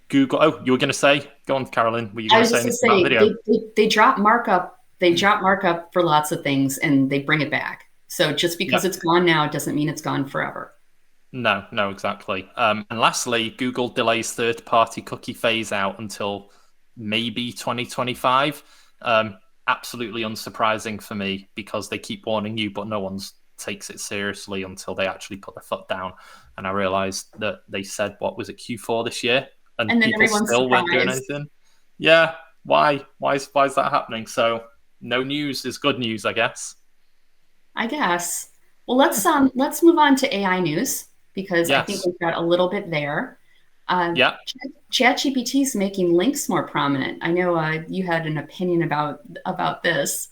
Google. Oh, you were going to say? Go on, Carolyn. Were you going to say anything about video? They drop markup. They drop markup for lots of things, and they bring it back. So just because it's gone now doesn't mean it's gone forever. No, exactly. And lastly, Google delays third-party cookie phase-out until maybe 2025. Absolutely unsurprising for me because they keep warning you, but no one takes it seriously until they actually put their foot down. And I realized that they said, what was it, Q4 this year? And then people still weren't doing anything. Yeah, why is that happening? So no news is good news, I guess. I guess. Well, let's move on to AI news, because I think Yes. we've got a little bit there. Yeah. ChatGPT is making links more prominent. I know you had an opinion about this.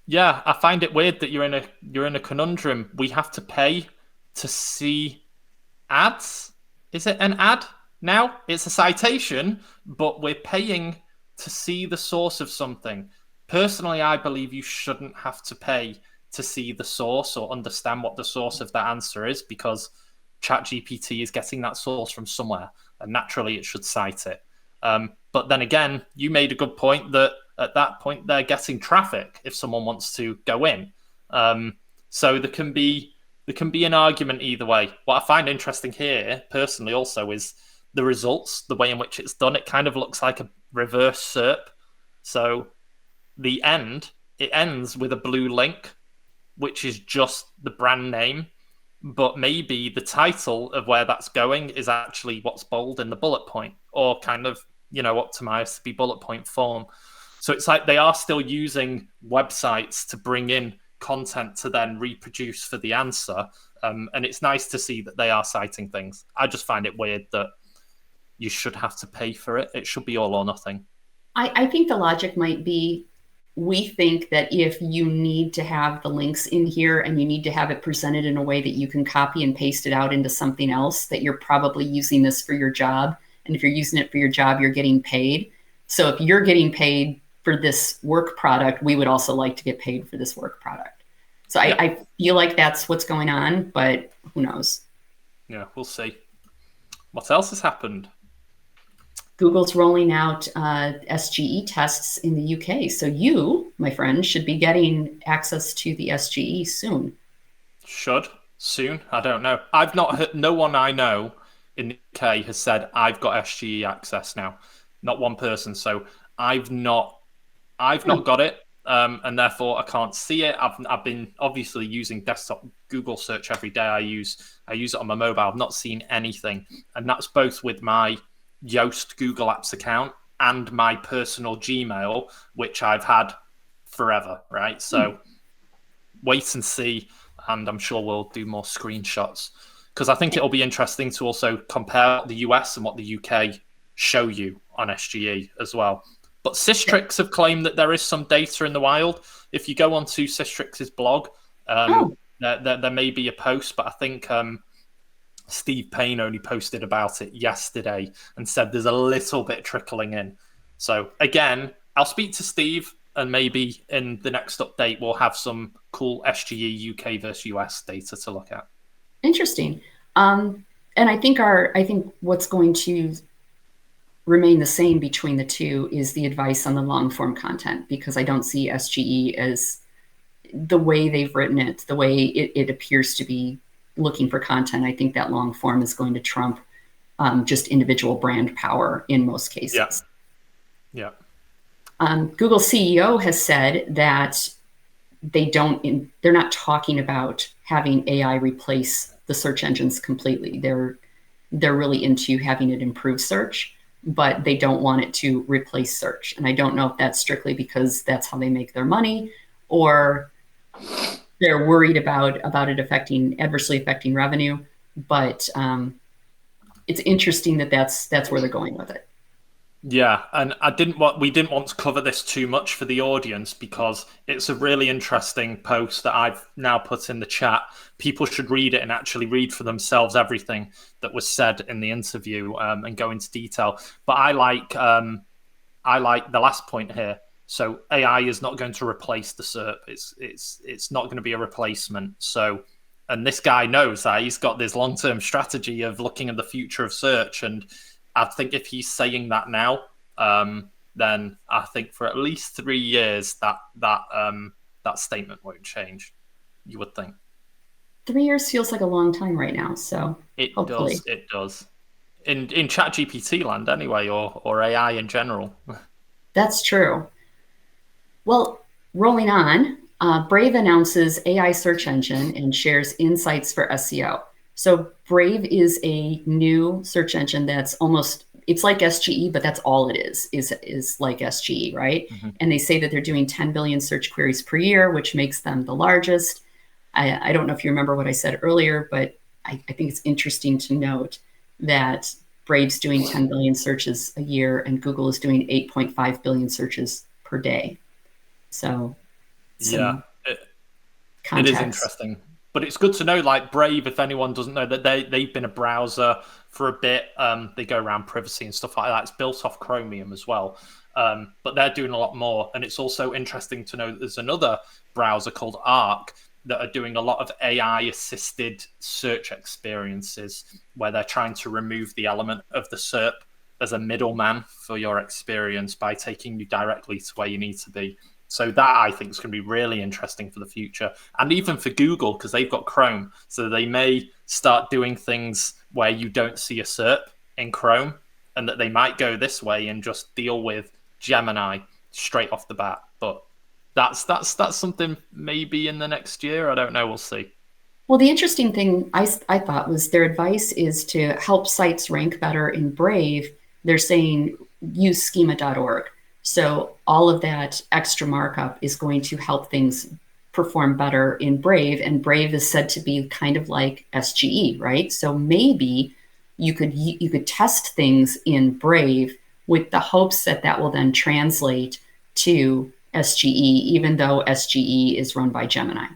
Yeah, I find it weird that you're in a conundrum. We have to pay to see ads. Is it an ad now? It's a citation, but we're paying to see the source of something. Personally, I believe you shouldn't have to pay to see the source or understand what the source of that answer is, because ChatGPT is getting that source from somewhere, and naturally it should cite it. But then again, you made a good point that at that point they're getting traffic if someone wants to go in. So there can be an argument either way. What I find interesting here, personally, also is the results, the way in which it's done. It kind of looks like a reverse SERP. So it ends with a blue link, which is just the brand name, but maybe the title of where that's going is actually what's bold in the bullet point, or kind of, optimized to be bullet point form. So it's like they are still using websites to bring in content to then reproduce for the answer. And it's nice to see that they are citing things. I just find it weird that you should have to pay for it. It should be all or nothing. I think the logic might be, we think that if you need to have the links in here and you need to have it presented in a way that you can copy and paste it out into something else, that you're probably using this for your job. And if you're using it for your job, you're getting paid. So if you're getting paid for this work product, we would also like to get paid for this work product. So yeah. I feel like that's what's going on, but who knows? Yeah, we'll see. What else has happened? Google's rolling out SGE tests in the UK. So you, my friend, should be getting access to the SGE soon. Soon? I don't know. I've not heard, no one I know in the UK has said, I've got SGE access now. Not one person. So I've not got it. And therefore I can't see it. I've been obviously using desktop Google search every day. I use it on my mobile. I've not seen anything. And that's both with my Yoast Google Apps account and my personal Gmail, which I've had forever, right? So wait and see, and I'm sure we'll do more screenshots, because I think it'll be interesting to also compare the US and what the UK show you on SGE as well. But Systrix have claimed that there is some data in the wild. If you go onto Systrix's blog, there may be a post, but I think Steve Payne only posted about it yesterday and said there's a little bit trickling in. So again, I'll speak to Steve, and maybe in the next update we'll have some cool SGE UK versus US data to look at. Interesting. And I think what's going to remain the same between the two is the advice on the long form content, because I don't see SGE as the way they've written it, the way it appears to be looking for content. I think that long form is going to trump just individual brand power in most cases. Yeah. Google CEO has said that they're not talking about having AI replace the search engines completely. They're really into having it improve search, but they don't want it to replace search. And I don't know if that's strictly because that's how they make their money, or they're worried about it adversely affecting revenue. But it's interesting that's where they're going with it. Yeah, and we didn't want to cover this too much for the audience, because it's a really interesting post that I've now put in the chat. People should read it and actually read for themselves everything that was said in the interview, and go into detail. But I like the last point here. So AI is not going to replace the SERP. It's not going to be a replacement. So, and this guy knows that. He's got this long-term strategy of looking at the future of search, and I think if he's saying that now, then I think for at least 3 years that statement won't change. You would think. 3 years feels like a long time right now. So hopefully. It does. In ChatGPT land anyway, or AI in general. That's true. Well, rolling on, Brave announces AI search engine and shares insights for SEO. So Brave is a new search engine that's almost it's like SGE, but that's all it is like SGE, right? Mm-hmm. And they say that they're doing 10 billion search queries per year, which makes them the largest. I don't know if you remember what I said earlier, but I think it's interesting to note that Brave's doing 10 billion searches a year and Google is doing 8.5 billion searches per day. So yeah, it is context. interesting. But it's good to know, like Brave, if anyone doesn't know, that they've been a browser for a bit. They go around privacy and stuff like that. It's built off Chromium as well. But they're doing a lot more. And it's also interesting to know that there's another browser called Arc that are doing a lot of AI-assisted search experiences where they're trying to remove the element of the SERP as a middleman for your experience by taking you directly to where you need to be. So that, I think, is going to be really interesting for the future. And even for Google, because they've got Chrome. So they may start doing things where you don't see a SERP in Chrome, and that they might go this way and just deal with Gemini straight off the bat. But that's something maybe in the next year. I don't know. We'll see. Well, the interesting thing I thought was their advice is to help sites rank better in Brave. They're saying use schema.org. So all of that extra markup is going to help things perform better in Brave. And Brave is said to be kind of like SGE, right? So maybe you could test things in Brave with the hopes that that will then translate to SGE, even though SGE is run by Gemini.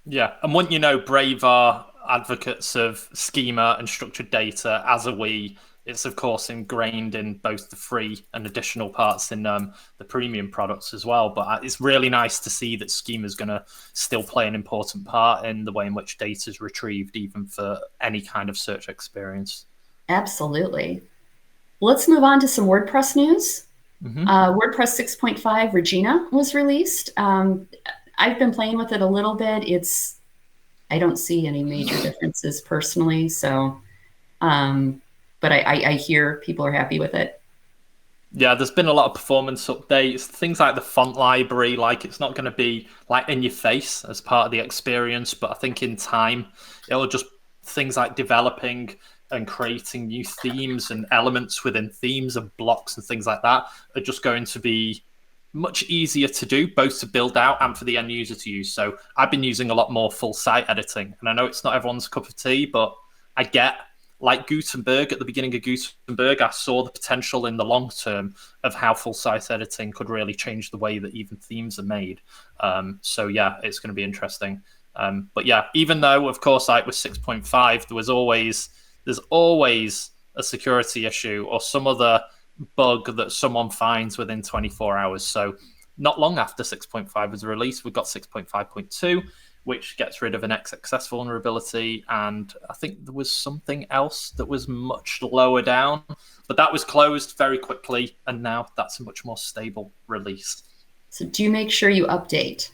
Yeah, and wouldn't you know, Brave are advocates of schema and structured data, as are we. It's, of course, ingrained in both the free and additional parts in the premium products as well. But it's really nice to see that schema is going to still play an important part in the way in which data is retrieved, even for any kind of search experience. Absolutely. Let's move on to some WordPress news. Mm-hmm. WordPress 6.5 Regina was released. I've been playing with it a little bit. I don't see any major differences personally. So, but I hear people are happy with it. Yeah, there's been a lot of performance updates, things like the font library, like it's not going to be like in your face as part of the experience, but I think in time, it'll just things like developing and creating new themes and elements within themes and blocks and things like that are just going to be much easier to do, both to build out and for the end user to use. So I've been using a lot more full site editing, and I know it's not everyone's cup of tea, but I get, like Gutenberg, at the beginning of Gutenberg, I saw the potential in the long term of how full site editing could really change the way that even themes are made. So yeah, it's going to be interesting. But yeah, even though, of course, like with 6.5, there's always a security issue or some other bug that someone finds within 24 hours. So not long after 6.5 was released, we've got 6.5.2, which gets rid of an XXS vulnerability. And I think there was something else that was much lower down, but that was closed very quickly. And now that's a much more stable release. So do you make sure you update?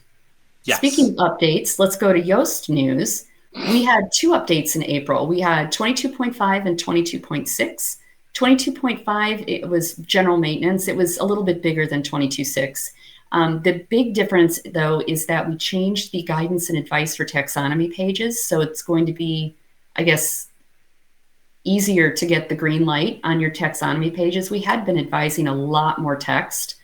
Yes. Speaking of updates, let's go to Yoast news. We had two updates in April. We had 22.5 and 22.6. 22.5, it was general maintenance. It was a little bit bigger than 22.6. The big difference, though, is that we changed the guidance and advice for taxonomy pages. So it's going to be, I guess, easier to get the green light on your taxonomy pages. We had been advising a lot more text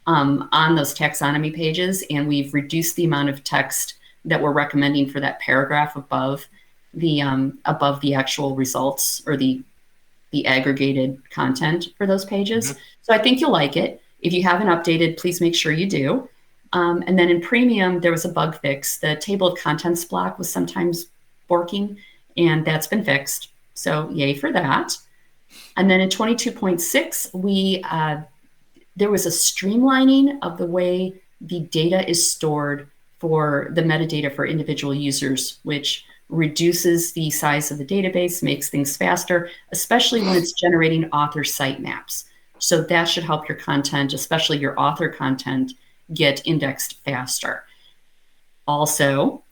on those taxonomy pages, and we've reduced the amount of text that we're recommending for that paragraph above the actual results or the aggregated content for those pages. Mm-hmm. So I think you'll like it. If you haven't updated, please make sure you do. And then in premium, there was a bug fix. The table of contents block was sometimes borking, and that's been fixed. So yay for that. And then in 22.6, there was a streamlining of the way the data is stored for the metadata for individual users, which reduces the size of the database, makes things faster, especially when it's generating author sitemaps. So that should help your content, especially your author content, get indexed faster. Also,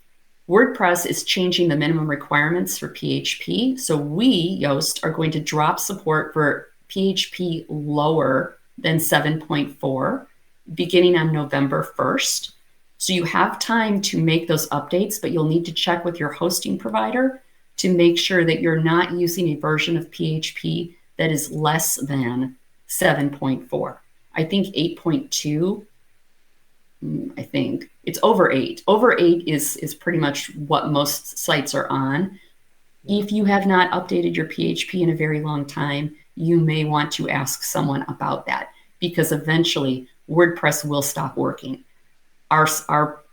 WordPress is changing the minimum requirements for PHP. So we, Yoast, are going to drop support for PHP lower than 7.4 beginning on November 1st. So you have time to make those updates, but you'll need to check with your hosting provider to make sure that you're not using a version of PHP that is less than 7.4. I think 8.2, I think it's over 8. Over 8 is pretty much what most sites are on. If you have not updated your PHP in a very long time, you may want to ask someone about that, because eventually WordPress will stop working. Our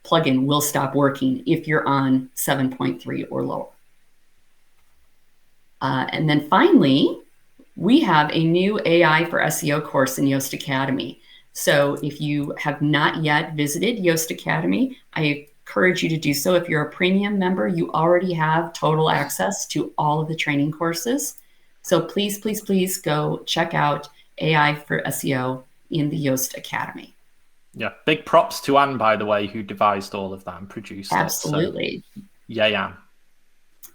plugin will stop working if you're on 7.3 or lower. And then finally, we have a new AI for SEO course in Yoast Academy. So if you have not yet visited Yoast Academy, I encourage you to do so. If you're a premium member, you already have total access to all of the training courses. So please, please, please go check out AI for SEO in the Yoast Academy. Yeah, big props to Anne, by the way, who devised all of that and produced Absolutely. it. So, yeah, Anne.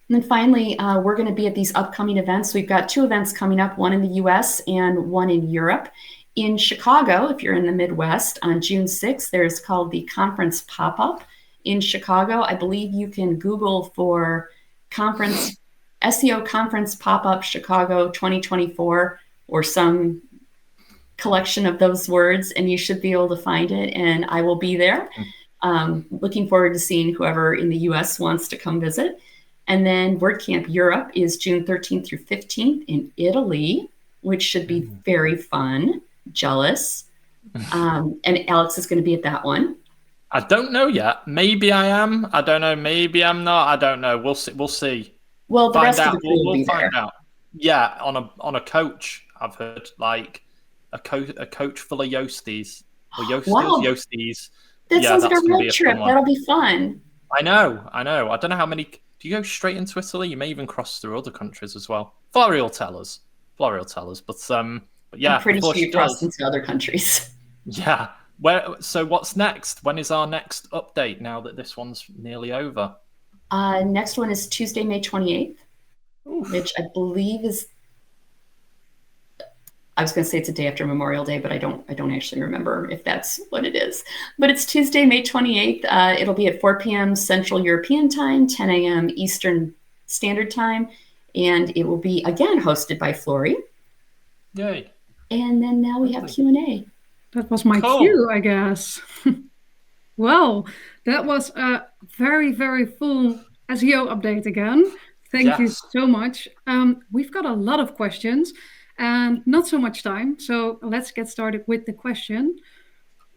And then finally, we're going to be at these upcoming events. We've got 2 events coming up, one in the US and one in Europe. In Chicago, if you're in the Midwest, on June 6th, there's called the Conference Pop-Up in Chicago. I believe you can Google for conference, SEO Conference Pop-Up Chicago 2024 or some collection of those words, and you should be able to find it, and I will be there. Looking forward to seeing whoever in the US wants to come visit. And then WordCamp Europe is June 13th through 15th in Italy, which should be very fun. Jealous. And Alex is going to be at that one. I don't know yet. Maybe I am. I don't know. Maybe I'm not. I don't know. We'll see. We'll see. Well, the rest of the crew will be find there. out. Yeah, on a coach. I've heard like a coach full of Yoasties or Yoasties. That sounds like a road trip. That'll be fun. I know. I don't know how many. Do you go straight into Italy? You may even cross through other countries as well. Florrie will tell us. But yeah, I'm pretty sure you crossed into other countries. Yeah. So what's next? When is our next update now that this one's nearly over? Next one is Tuesday, May 28th, which I believe is, I was going to say it's a day after Memorial Day, but I don't actually remember if that's what it is. But it's Tuesday, May 28th. It'll be at 4 p.m. Central European Time, 10 a.m. Eastern Standard Time, and it will be, again, hosted by Florrie. Yay. And then now we have Q&A. That was my cue, I guess. Well, that was a very, very full SEO update again. Thank you so much. We've got a lot of questions and not so much time. So let's get started with the question.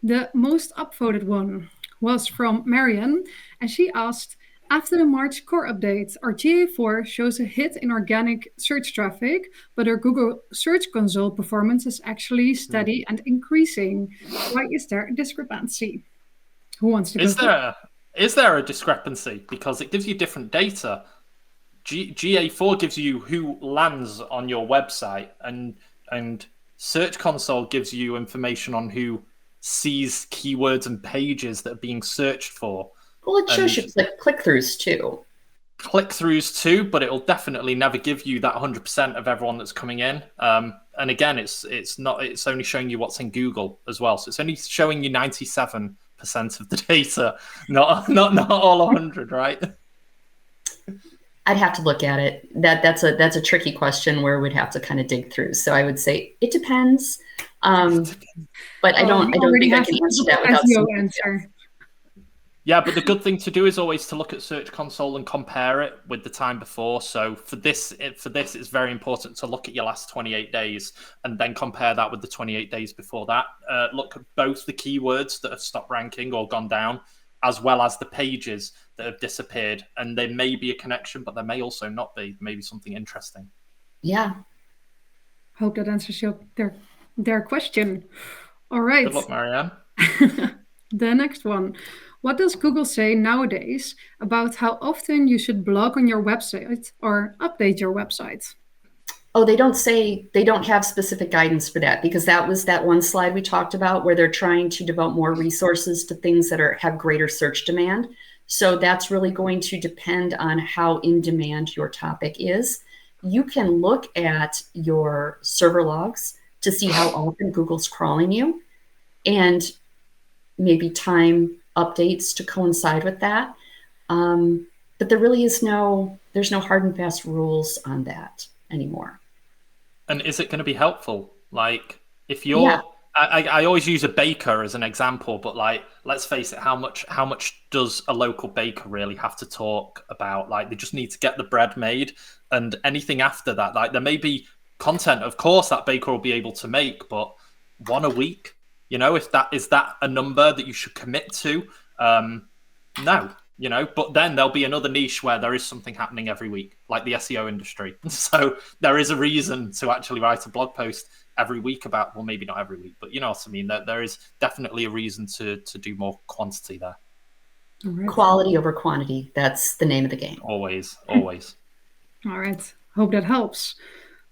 The most upvoted one was from Marianne, and she asked, after the March core update, our GA4 shows a hit in organic search traffic, but our Google Search Console performance is actually steady and increasing. Why is there a discrepancy? Who wants to go? Is there a discrepancy? Because it gives you different data. GA4 gives you who lands on your website, and Search Console gives you information on who sees keywords and pages that are being searched for. Well, it shows you click-throughs too. Click-throughs too, but it'll definitely never give you that 100% of everyone that's coming in. And again, it's only showing you what's in Google as well. So it's only showing you 97% of the data, not all 100, right? I'd have to look at it. That's a tricky question where we'd have to kind of dig through. So I would say it depends. But I don't think I can answer that without some answer. Yeah, but the good thing to do is always to look at Search Console and compare it with the time before. So for this, it's very important to look at your last 28 days and then compare that with the 28 days before that. Look at both the keywords that have stopped ranking or gone down, as well as the pages that have disappeared. And there may be a connection, but there may also not be. Maybe something interesting. Yeah. Hope that answers their question. All right. Good luck, Marianne. The next one. What does Google say nowadays about how often you should blog on your website or update your website? Oh, they don't have specific guidance for that, because that was that one slide we talked about where they're trying to devote more resources to things that have greater search demand. So that's really going to depend on how in demand your topic is. You can look at your server logs to see how often Google's crawling you and maybe time updates to coincide with that. But there really is there's no hard and fast rules on that anymore. And is it going to be helpful? Like, if you're, Yeah. I always use a baker as an example, but like, let's face it, how much does a local baker really have to talk about? Like, they just need to get the bread made, and anything after that, like, there may be content, of course, that baker will be able to make, but one a week, if that is that a number that you should commit to? No. But then there'll be another niche where there is something happening every week, like the SEO industry. So there is a reason to actually write a blog post every week about, well, maybe not every week, but you know what I mean? There is definitely a reason to do more quantity there. Right. Quality over quantity. That's the name of the game. Always, always. All right. Hope that helps.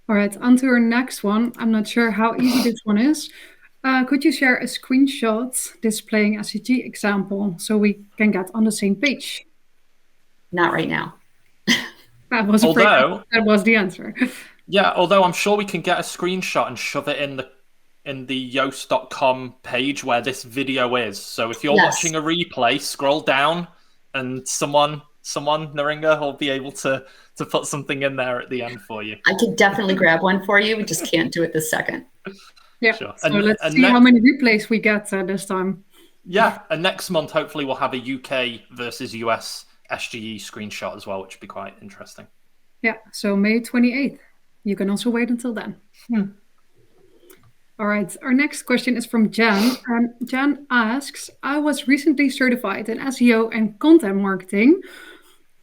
All right. On to our next one. I'm not sure how easy this one is. Could you share a screenshot displaying a CG example so we can get on the same page? Not right now. That was the answer. Yeah, although I'm sure we can get a screenshot and shove it in the Yoast.com page where this video is. So if you're watching a replay, scroll down and someone, Naringa, will be able to put something in there at the end for you. I could definitely grab one for you. We just can't do it this second. Yeah, sure. So let's see how many replays we get this time. Yeah, and next month, hopefully, we'll have a UK versus US SGE screenshot as well, which would be quite interesting. Yeah, so May 28th. You can also wait until then. All right, our next question is from Jan. And Jan asks, I was recently certified in SEO and content marketing.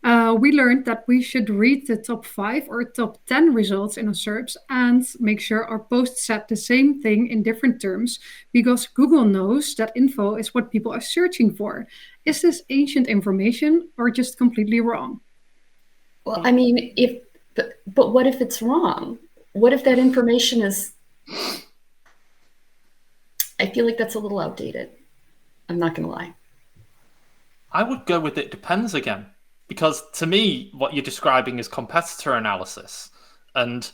We learned that we should read the top 5 or top 10 results in our SERPs and make sure our posts said the same thing in different terms because Google knows that info is what people are searching for. Is this ancient information or just completely wrong? Well, I mean, but what if it's wrong? What if that information is... I feel like that's a little outdated. I'm not going to lie. I would go with it depends again. Because to me, what you're describing is competitor analysis. But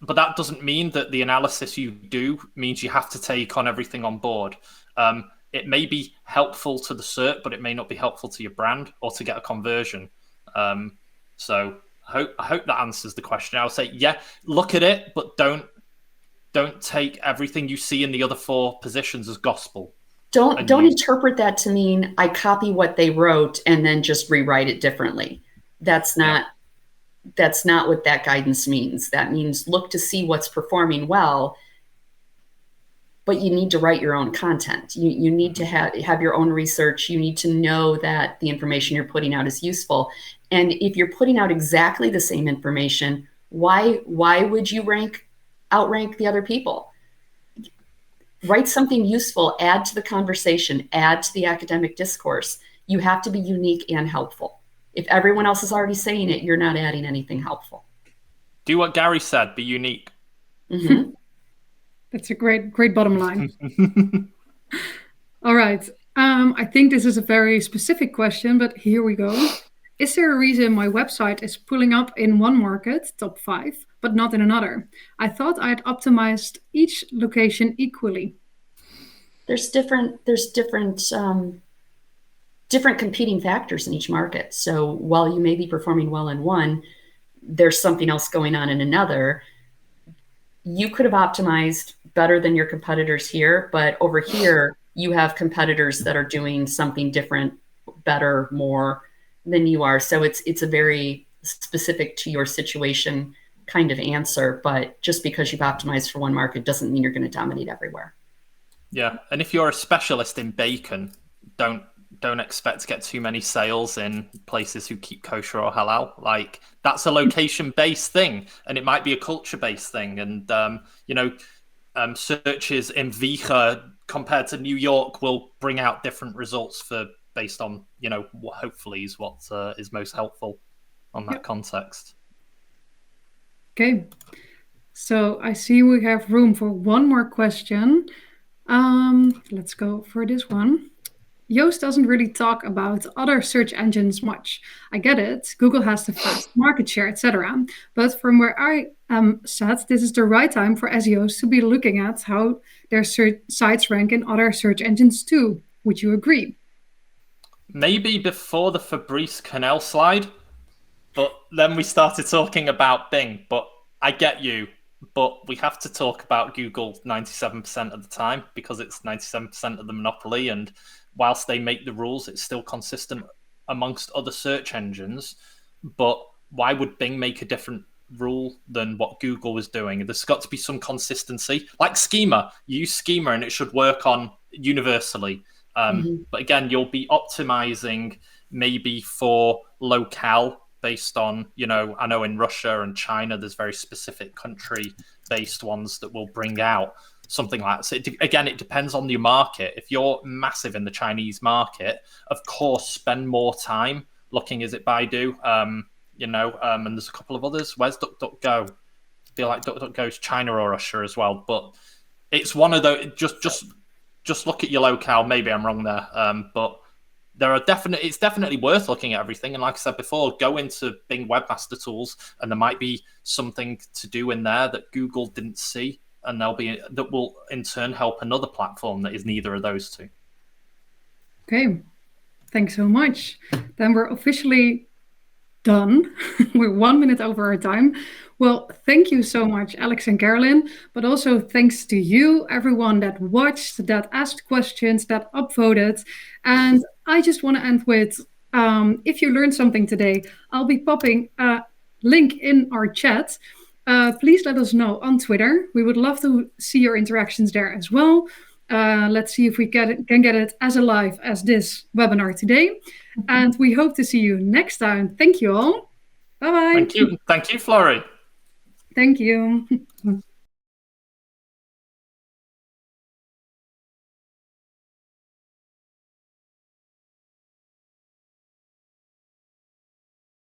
that doesn't mean that the analysis you do means you have to take on everything on board. It may be helpful to the SERP, but it may not be helpful to your brand or to get a conversion. So I hope that answers the question. I'll say, yeah, look at it, but don't take everything you see in the other 4 positions as gospel. Don't interpret that to mean I copy what they wrote and then just rewrite it differently. That's not what that guidance means. That means look to see what's performing well, but you need to write your own content. You need to have your own research. You need to know that the information you're putting out is useful. And if you're putting out exactly the same information, why would you outrank the other people? Write something useful, add to the conversation, add to the academic discourse. You have to be unique and helpful. If everyone else is already saying it, you're not adding anything helpful. Do what Gary said, be unique. Mm-hmm. That's a great bottom line. All right. I think this is a very specific question, but here we go. Is there a reason my website is pulling up in one market, top 5, but not in another? I thought I'd optimized each location equally. There's different competing factors in each market. So while you may be performing well in one, there's something else going on in another. You could have optimized better than your competitors here, but over here, you have competitors that are doing something different, better, more than you are. So it's a very specific to your situation kind of answer, but just because you've optimized for one market doesn't mean you're going to dominate everywhere. Yeah, and if you're a specialist in bacon, don't expect to get too many sales in places who keep kosher or halal. Like, that's a location-based thing, and it might be a culture-based thing. And searches in Vicha compared to New York will bring out different results based on what hopefully is what is most helpful on that context. Okay, so I see we have room for one more question. Let's go for this one. Yoast doesn't really talk about other search engines much. I get it. Google has the first market share, etc. But from where I am sat, this is the right time for SEOs to be looking at how their sites rank in other search engines too. Would you agree? Maybe before the Fabrice Canel slide, but then we started talking about Bing. But I get you. but we have to talk about Google 97% of the time because it's 97% of the monopoly. And whilst they make the rules, it's still consistent amongst other search engines. But why would Bing make a different rule than what Google was doing? There's got to be some consistency. Like Schema, you use Schema and it should work on universally. But again, you'll be optimizing maybe for locale based on, I know in Russia and China, there's very specific country-based ones that will bring out something like that. So again, it depends on your market. If you're massive in the Chinese market, of course, spend more time looking, is it Baidu? And there's a couple of others. Where's DuckDuckGo? I feel like DuckDuckGo's China or Russia as well. But it's one of those, just look at your locale. Maybe I'm wrong there. But it's definitely worth looking at everything. And like I said before, go into Bing Webmaster Tools, and there might be something to do in there that Google didn't see, and that will in turn help another platform that is neither of those two. Okay, thanks so much. Then we're officially done. We're 1 minute over our time. Well, thank you so much, Alex and Carolyn, but also thanks to you, everyone that watched, that asked questions, that upvoted. And I just want to end with, if you learned something today, I'll be popping a link in our chat. Please let us know on Twitter. We would love to see your interactions there as well. Let's see if we can get it as alive as this webinar today. And we hope to see you next time. Thank you all. Bye-bye. Thank you. Thank you, Florrie. Thank you.